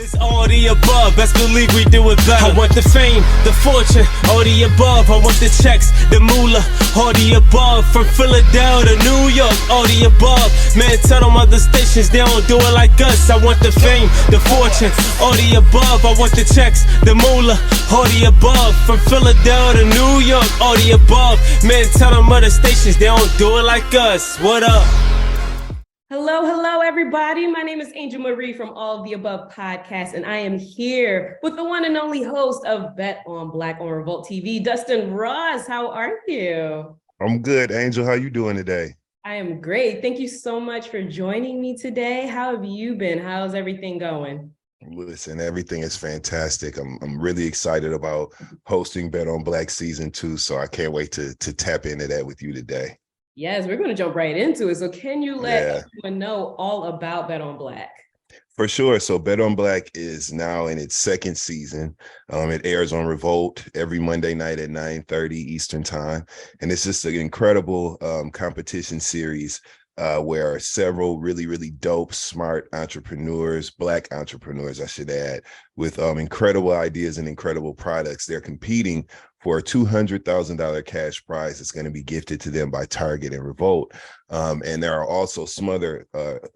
It's all the above, best believe we do it better. I want the fame, the fortune, all the above. I want the checks, the moolah, all the above. From Philadelphia to New York, all the above. Man, tell them other stations they don't do it like us. I want the fame, the fortune, all the above. I want the checks, the moolah, all the above. From Philadelphia to New York, all the above. Man, tell them other stations they don't do it like us. What up? Hello, everybody. My name is Angel Marie from All of the Above podcast, and I am here with the one and only host of Bet on Black on Revolt TV, Dustin Ross. How are you? I'm good, Angel. How you doing today? I am great. Thank you so much for joining me today. How have you been? How's everything going? Listen, everything is fantastic. I'm really excited about hosting Bet on Black season 2, so I can't wait to tap into that with you today. Yes, we're going to jump right into it. So can you let everyone know all about Bet on Black? For sure. So Bet on Black is now in its second season. It airs on Revolt every Monday night at 9:30 Eastern time. And it's just an incredible competition series where several really dope, smart entrepreneurs, Black entrepreneurs, I should add, with incredible ideas and incredible products. They're competing for a $200,000 cash prize that's going to be gifted to them by Target and Revolt. And there are also some other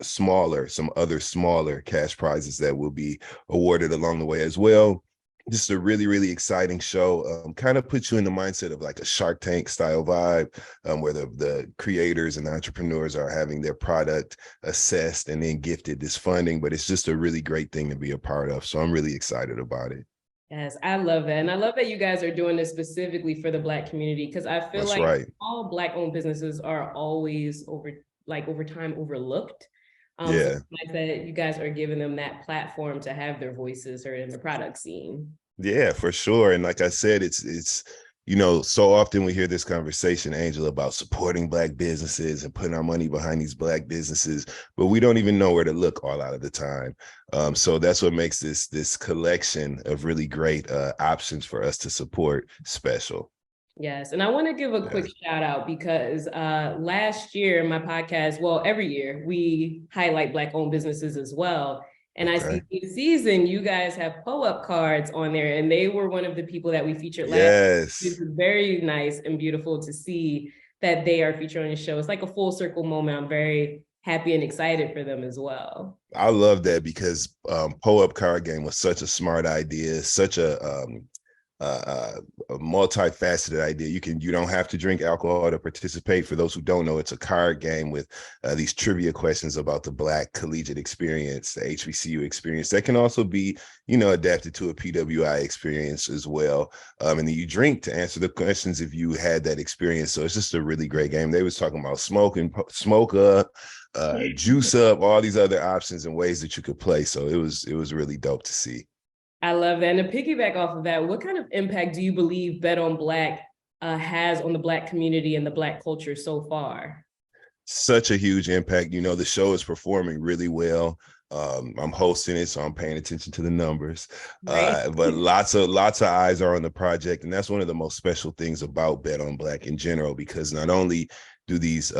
smaller cash prizes that will be awarded along the way as well. Just a really exciting show. Kind of puts you in the mindset of like a Shark Tank style vibe, where the creators and entrepreneurs are having their product assessed and then gifted this funding. But it's just a really great thing to be a part of. So I'm really excited about it. Yes, I love that. And I love that you guys are doing this specifically for the Black community, because I feel all Black-owned businesses are always over time overlooked. So it's nice that you guys are giving them that platform to have their voices heard in the product scene. Yeah, for sure. And like I said, it's so often we hear this conversation, Angela, about supporting Black businesses and putting our money behind these Black businesses, but we don't even know where to look all out of the time. So that's what makes this collection of really great options for us to support special. Yes. And I want to give a quick shout out because last year in my podcast, well, every year we highlight Black-owned businesses as well. And I see this season, you guys have pull-up cards on there, and they were one of the people that we featured last year. It's very nice and beautiful to see that they are featured on the show. It's like a full circle moment. I'm very happy and excited for them as well. I love that because pull-up card game was such a smart idea, such a multifaceted idea. You don't have to drink alcohol to participate. For those who don't know, it's a card game with these trivia questions about the Black collegiate experience, the HBCU experience that can also be, adapted to a PWI experience as well. And then you drink to answer the questions if you had that experience. So it's just a really great game. They was talking about smoke up, juice up, all these other options and ways that you could play. So it was really dope to see. I love that. And to piggyback off of that, what kind of impact do you believe Bet on Black has on the Black community and the Black culture so far? Such a huge impact. The show is performing really well. I'm hosting it, so I'm paying attention to the numbers. But lots of eyes are on the project. And that's one of the most special things about Bet on Black in general, because not only do these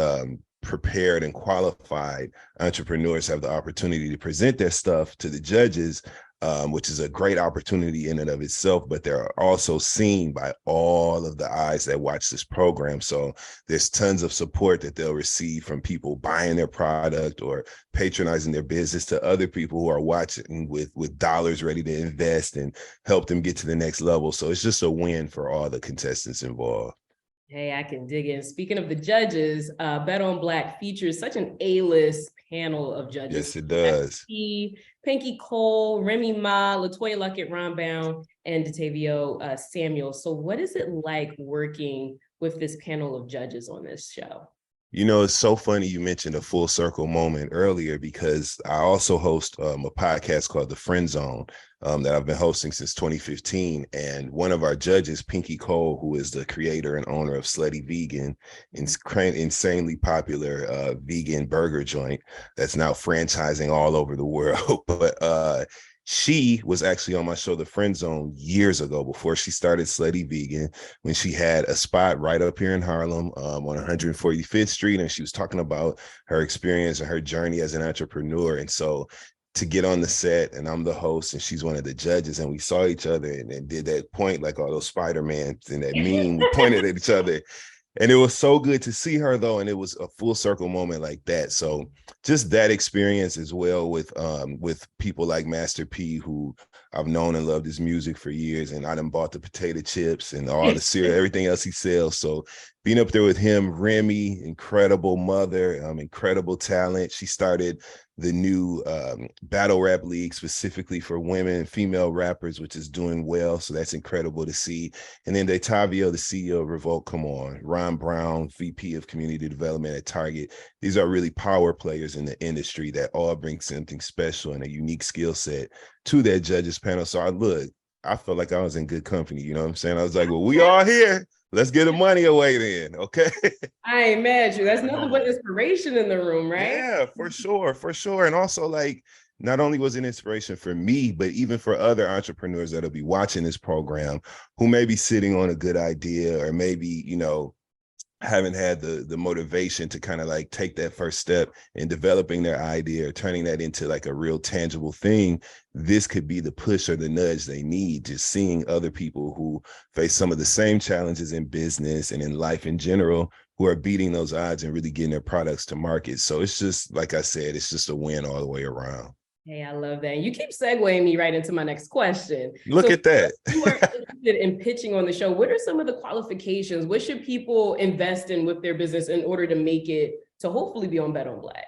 prepared and qualified entrepreneurs have the opportunity to present their stuff to the judges, which is a great opportunity in and of itself, but they're also seen by all of the eyes that watch this program. So there's tons of support that they'll receive from people buying their product or patronizing their business to other people who are watching with dollars ready to invest and help them get to the next level. So it's just a win for all the contestants involved. Hey, I can dig in. Speaking of the judges, Bet on Black features such an A-list panel of judges. Yes, it does. Pinky Cole, Remy Ma, LaToya Luckett, Ron Bound, and Detavio Samuel. So what is it like working with this panel of judges on this show? It's so funny you mentioned a full circle moment earlier, because I also host a podcast called The Friend Zone that I've been hosting since 2015. And one of our judges, Pinky Cole, who is the creator and owner of Slutty Vegan, insanely popular vegan burger joint that's now franchising all over the world. But she was actually on my show, The Friend Zone, years ago, before she started Slutty Vegan, when she had a spot right up here in Harlem on 145th Street. And she was talking about her experience and her journey as an entrepreneur. And so to get on the set, and I'm the host and she's one of the judges, and we saw each other and did that point like all those Spider-Man and that meme, we pointed at each other. And it was so good to see her though, and it was a full circle moment like that. So just that experience as well with people like Master P, who I've known and loved his music for years, and I done bought the potato chips and all the cereal, everything else he sells. So being up there with him, Remy, incredible mother, incredible talent. She started the new battle rap league specifically for women and female rappers, which is doing well. So that's incredible to see. And then Detavio, the CEO of Revolt, come on. Ron Brown, VP of Community Development at Target. These are really power players in the industry that all bring something special and a unique skill set to that judges panel. So I felt like I was in good company. You know what I'm saying? I was like, well, we all here. Let's get the money away then, okay? I imagine that's nothing but inspiration in the room, right? Yeah, for sure. And also, like, not only was it an inspiration for me, but even for other entrepreneurs that'll be watching this program who may be sitting on a good idea, or maybe, you know, haven't had the motivation to kind of like take that first step in developing their idea or turning that into like a real tangible thing. This could be the push or the nudge they need, just seeing other people who face some of the same challenges in business and in life in general, who are beating those odds and really getting their products to market. So it's just, like I said, it's just a win all the way around. Hey, I love that. You keep segueing me right into my next question. Look at that. You are interested in pitching on the show. What are some of the qualifications? What should people invest in with their business in order to make it to hopefully be on Bet on Black?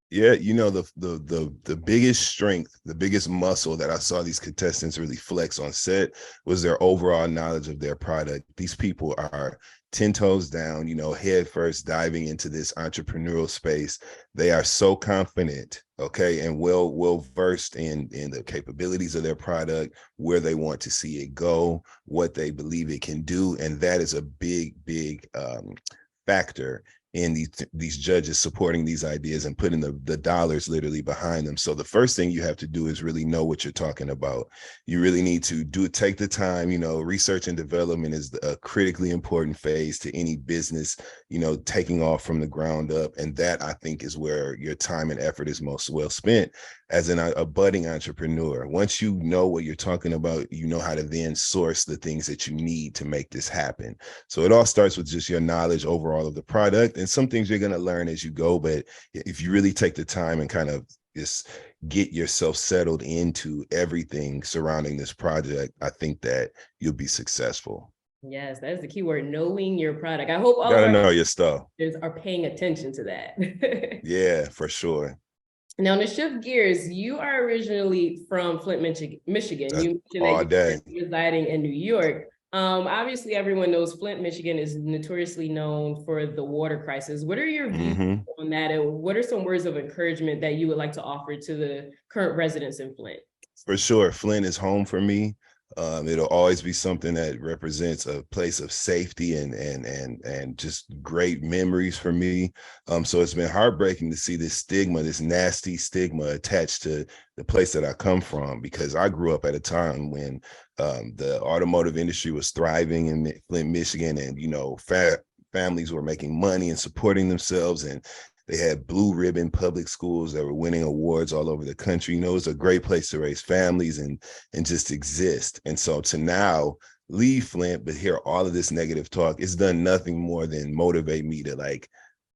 Yeah, you know, the biggest strength, the biggest muscle that I saw these contestants really flex on set was their overall knowledge of their product. These people are 10 toes down, you know, head first diving into this entrepreneurial space. They are so confident, okay, and well versed in the capabilities of their product, where they want to see it go, what they believe it can do. And that is a big factor in these judges supporting these ideas and putting the dollars literally behind them. So the first thing you have to do is really know what you're talking about. You really need to take the time. You know, research and development is a critically important phase to any business, you know, taking off from the ground up. And that, I think, is where your time and effort is most well spent as a budding entrepreneur. Once you know what you're talking about, you know how to then source the things that you need to make this happen. So it all starts with just your knowledge overall of the product, and some things you're going to learn as you go. But if you really take the time and kind of just get yourself settled into everything surrounding this project, I think that you'll be successful. Yes, that's the key word, knowing your product. I hope all you gotta know your stuff. Are paying attention to that. Yeah, for sure. Now, to shift gears, you are originally from Flint, Michigan. You mentioned that you're residing in New York. Obviously, everyone knows Flint, Michigan is notoriously known for the water crisis. What are your views on that? And what are some words of encouragement that you would like to offer to the current residents in Flint? For sure. Flint is home for me. It'll always be something that represents a place of safety and just great memories for me. So it's been heartbreaking to see this stigma, this nasty stigma attached to the place that I come from, because I grew up at a time when the automotive industry was thriving in Flint, Michigan, and, you know, families were making money and supporting themselves, and they had blue ribbon public schools that were winning awards all over the country. You know, it was a great place to raise families and just exist. And so to now leave Flint, but hear all of this negative talk, it's done nothing more than motivate me to like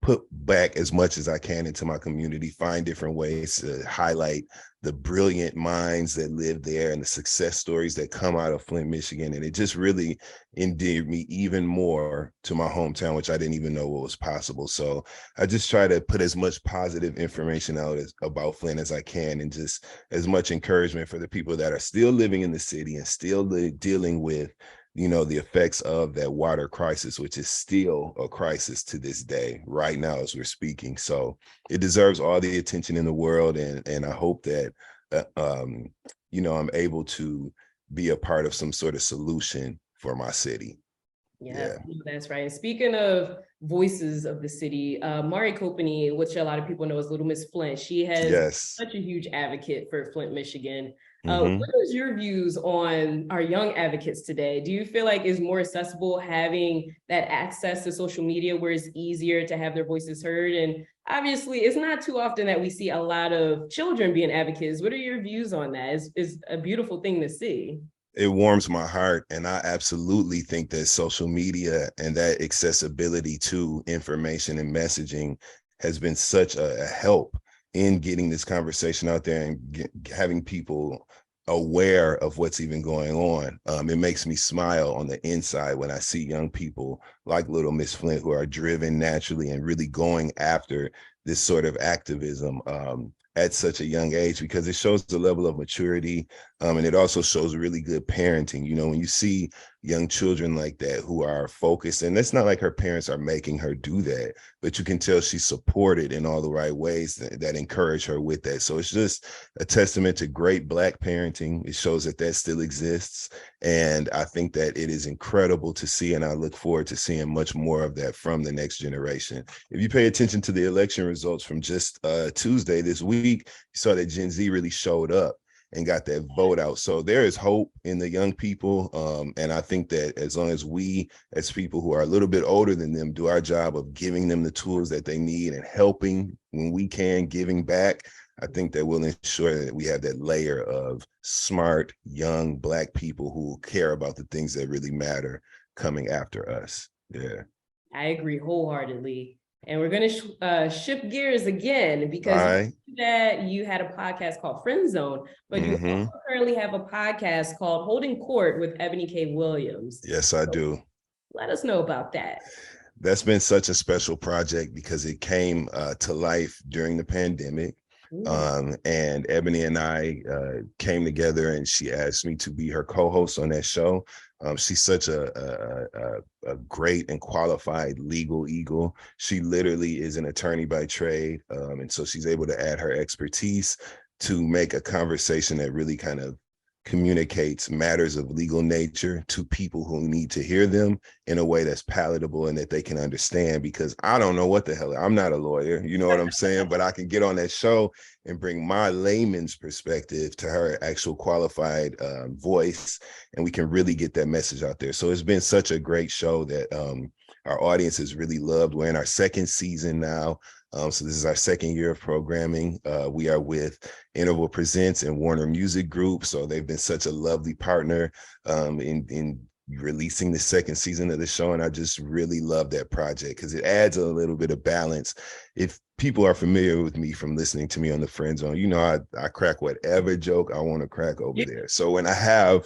put back as much as I can into my community, find different ways to highlight the brilliant minds that live there and the success stories that come out of Flint, Michigan. And it just really endeared me even more to my hometown, which I didn't even know what was possible. So I just try to put as much positive information out about Flint as I can, and just as much encouragement for the people that are still living in the city and still dealing with, you know, the effects of that water crisis, which is still a crisis to this day, right now as we're speaking. So it deserves all the attention in the world. And I hope that, you know, I'm able to be a part of some sort of solution for my city. Yeah, that's right. And speaking of voices of the city, Mari Copany, which a lot of people know as Little Miss Flint, she has such a huge advocate for Flint, Michigan. What is your views on our young advocates today? Do you feel like it's more accessible having that access to social media where it's easier to have their voices heard? And obviously, it's not too often that we see a lot of children being advocates. What are your views on that? It's a beautiful thing to see. It warms my heart, and I absolutely think that social media and that accessibility to information and messaging has been such a help in getting this conversation out there and having people aware of what's even going on. It makes me smile on the inside when I see young people like little Miss Flint who are driven naturally and really going after this sort of activism at such a young age, because it shows the level of maturity, and it also shows really good parenting. You know, when you see young children like that who are focused, and it's not like her parents are making her do that, but you can tell she's supported in all the right ways that encourage her with that. So it's just a testament to great Black parenting. It shows that that still exists, and I think that it is incredible to see, and I look forward to seeing much more of that from the next generation. If you pay attention to the election results from just Tuesday this week, you saw that Gen Z really showed up and got that vote out. So there is hope in the young people. And I think that as long as we, as people who are a little bit older than them, do our job of giving them the tools that they need and helping when we can, giving back, I think that will ensure that we have that layer of smart, young Black people who care about the things that really matter coming after us. Yeah. I agree wholeheartedly. And we're going to shift gears again, because that you had a podcast called Friend Zone, but you also currently have a podcast called Holding Court with Eboni K. Williams. Yes, I do. Let us know about that. That's been such a special project because it came to life during the pandemic. And Eboni and I came together, and she asked me to be her co-host on that show. She's such a great and qualified legal eagle. She literally is an attorney by trade. And so she's able to add her expertise to make a conversation that really kind of communicates matters of legal nature to people who need to hear them in a way that's palatable and that they can understand, because I don't know what the hell, I'm not a lawyer, you know what I'm saying? But I can get on that show and bring my layman's perspective to her actual qualified voice, and we can really get that message out there. So it's been such a great show that our audience has really loved. We're in our second season now. So this is our second year of programming. We are with Interval Presents and Warner Music Group. So they've been such a lovely partner in releasing the second season of the show. And I just really love that project because it adds a little bit of balance. If people are familiar with me from listening to me on the Friend Zone, you know, I crack whatever joke I want to crack over there. So when I have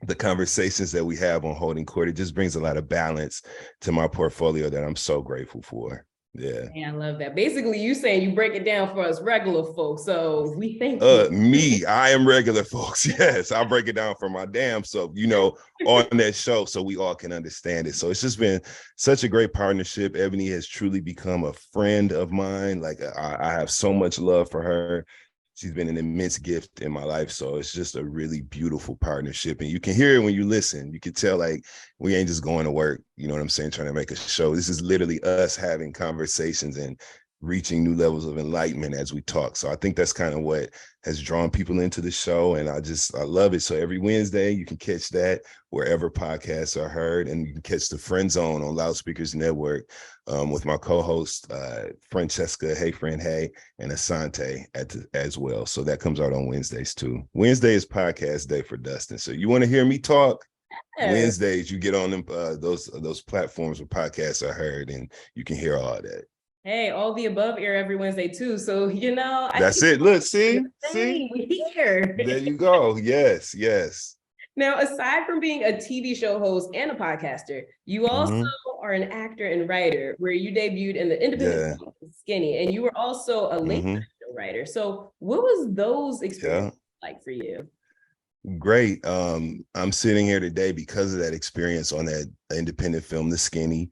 the conversations that we have on Holding Court, it just brings a lot of balance to my portfolio that I'm so grateful for. Yeah. I love that. Basically, you saying you break it down for us regular folks. So we thank you. I am regular folks. Yes, I'll break it down for my damn self, you know, on that show so we all can understand it. So it's just been such a great partnership. Eboni has truly become a friend of mine. Like I have so much love for her. She's been an immense gift in my life. So it's just a really beautiful partnership. And you can hear it when you listen. You can tell, like, we ain't just going to work, you know what I'm saying, trying to make a show. This is literally us having conversations and reaching new levels of enlightenment as we talk. So I think that's kind of what has drawn people into the show. And I love it. So every Wednesday, you can catch that wherever podcasts are heard. And you can catch the Friend Zone on Loudspeakers Network with my co-host, Francesca, Hey Friend Hey, and Asante as well. So that comes out on Wednesdays too. Wednesday is podcast day for Dustin. So you want to hear me talk? Wednesdays, you get on them those platforms where podcasts are heard, and you can hear all that. Hey, all the above air every Wednesday too. So, you know, that's it. Look, see, we're here. There you go. Yes. Now, aside from being a TV show host and a podcaster, you also are an actor and writer, where you debuted in the independent film Skinny, and you were also a late night show writer. So what was those experiences like for you? Great. I'm sitting here today because of that experience on that independent film, The Skinny.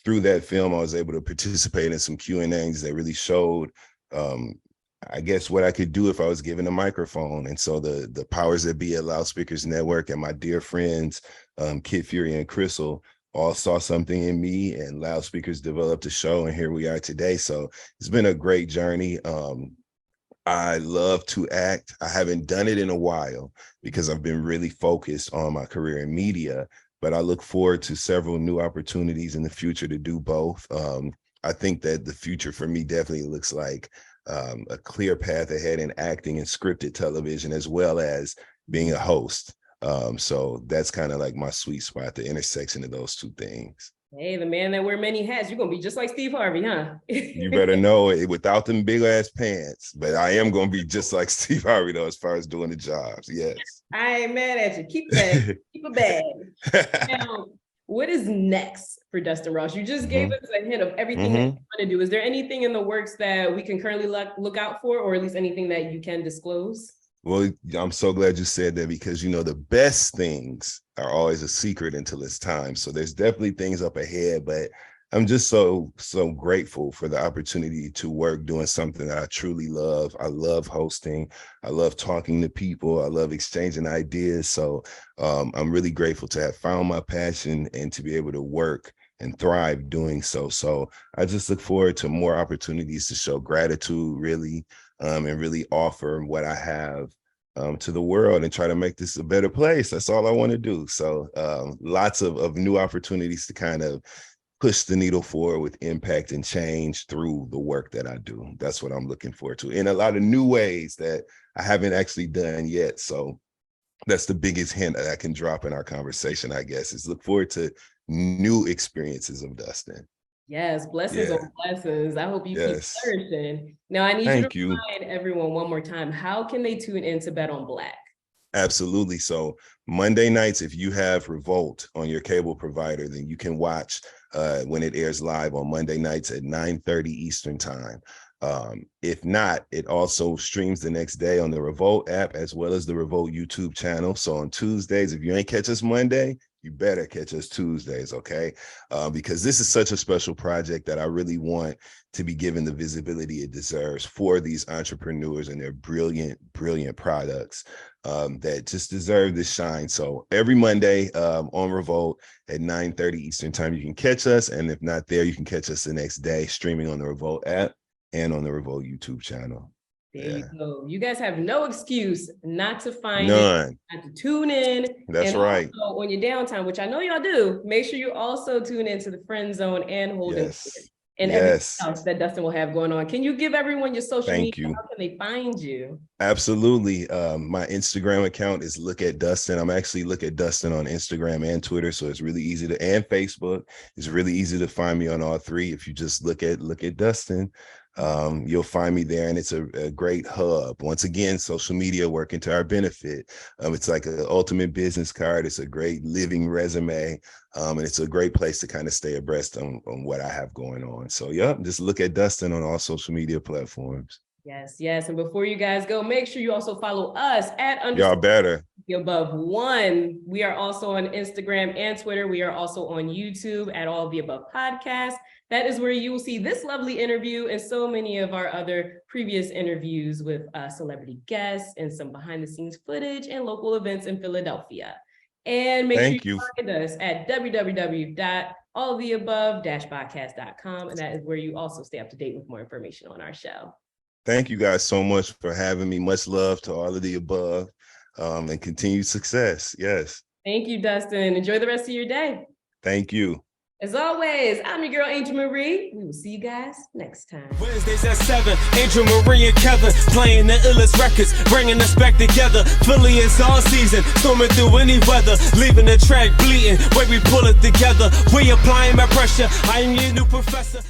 Through that film, I was able to participate in some Q&As that really showed, I guess, what I could do if I was given a microphone. And so the powers that be at Loudspeakers Network and my dear friends, Kid Fury and Crystal, all saw something in me, and Loudspeakers developed a show, and here we are today. So it's been a great journey. I love to act. I haven't done it in a while because I've been really focused on my career in media, but I look forward to several new opportunities in the future to do both. I think that the future for me definitely looks like a clear path ahead in acting and scripted television, as well as being a host. So that's kind of like my sweet spot, the intersection of those two things. Hey, the man that wear many hats, you're gonna be just like Steve Harvey, huh? You better know it without them big ass pants, but I am gonna be just like Steve Harvey though, as far as doing the jobs. Yes. I ain't mad at you. Keep that, keep a bag. Now, what is next for Dustin Ross? You just gave us a hint of everything that you want to do. Is there anything in the works that we can currently look out for, or at least anything that you can disclose? Well, I'm so glad you said that, because, you know, the best things are always a secret until it's time. So there's definitely things up ahead, but I'm just so grateful for the opportunity to work doing something that I truly love. I love hosting. I love talking to people. I love exchanging ideas. So I'm really grateful to have found my passion and to be able to work and thrive doing so. So I just look forward to more opportunities to show gratitude, really, and really offer what I have to the world and try to make this a better place. That's all I want to do. So lots of new opportunities to kind of push the needle forward with impact and change through the work that I do. That's what I'm looking forward to, in a lot of new ways that I haven't actually done yet. So that's the biggest hint that I can drop in our conversation, I guess, is look forward to new experiences of Dustin. Yes, blessings on blessings. I hope you keep flourishing. Now, I need you to remind everyone one more time, how can they tune in to Bet on Black? Absolutely. So Monday nights, if you have Revolt on your cable provider, then you can watch when it airs live on Monday nights at 9:30 Eastern time. If not, it also streams the next day on the Revolt app, as well as the Revolt YouTube channel. So on Tuesdays, if you ain't catch us Monday, you better catch us Tuesdays, okay? Because this is such a special project that I really want to be given the visibility it deserves for these entrepreneurs and their brilliant, brilliant products that just deserve this shine. So every Monday on Revolt at 9:30 Eastern time, you can catch us. And if not there, you can catch us the next day streaming on the Revolt app and on the Revolt YouTube channel. There you go. You guys have no excuse not to find None. it, not to tune in. That's right. On your downtime, which I know y'all do, make sure you also tune into the Friend Zone and Holding and everything else that Dustin will have going on. Can you give everyone your social media? How can they find you? Absolutely. My Instagram account is Look at Dustin. I'm actually Look at Dustin on Instagram and Twitter. So it's really easy to, and Facebook. It's really easy to find me on all three. If you just look at Dustin, you'll find me there, and it's a great hub. Once again, social media working to our benefit. It's like an ultimate business card. It's a great living resume, and it's a great place to kind of stay abreast on what I have going on. So just look at Dustin on all social media platforms. Yes, yes. And before you guys go, make sure you also follow us at Y'all better. Above One. We are also on Instagram and Twitter. We are also on YouTube at All the Above Podcast. That is where you will see this lovely interview and so many of our other previous interviews with celebrity guests and some behind the scenes footage and local events in Philadelphia. And make sure you find us at www.alltheabove-podcast.com. And that is where you also stay up to date with more information on our show. Thank you guys so much for having me. Much love to all of the above, and continued success. Yes. Thank you, Dustin. Enjoy the rest of your day. Thank you. As always, I'm your girl, Angel Marie. We will see you guys next time. Wednesdays at 7, Angel Marie and Kevin playing the illest records, bringing us back together. Philly is all season, storming through any weather, leaving the track bleeding. When we pull it together, we applying my pressure. I am your new professor.